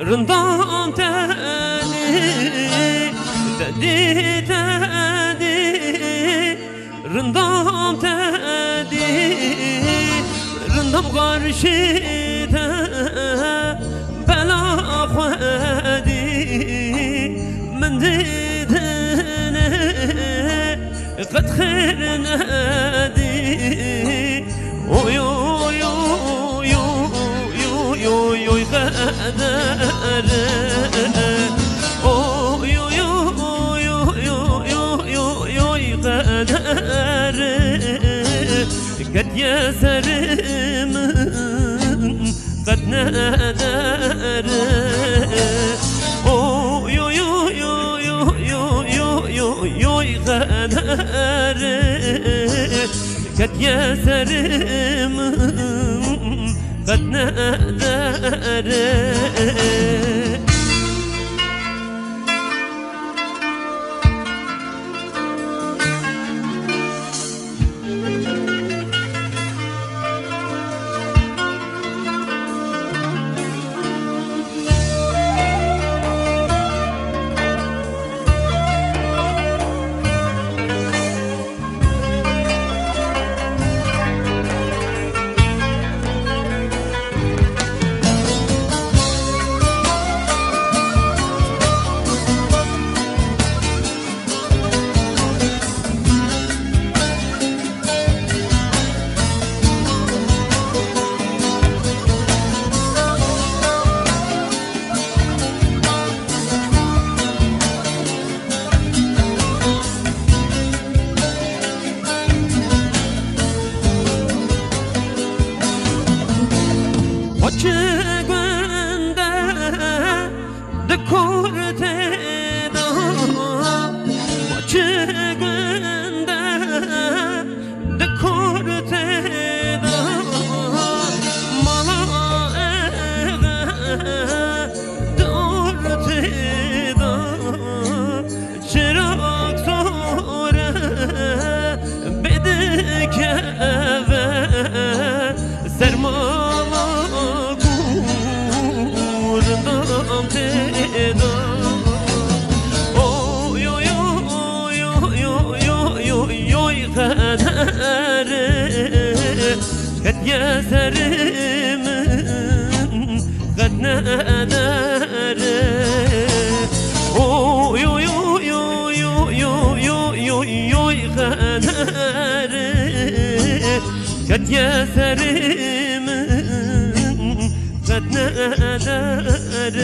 رندام تدي تدي تدي رندام تدي رندام غرشيته بلا خدي من ديدنا قد خير نادي ويو يو يو يو يو يو قدر يو يو يو يو يو يو يو قدر قد يسر من قد نادر يو يو يو يو يو يو يو يو قدر قد يسر من قد نادر قد يسر من قد نادر يو يو يو يو يو يو يو يو قدر قد يسر من قد نادر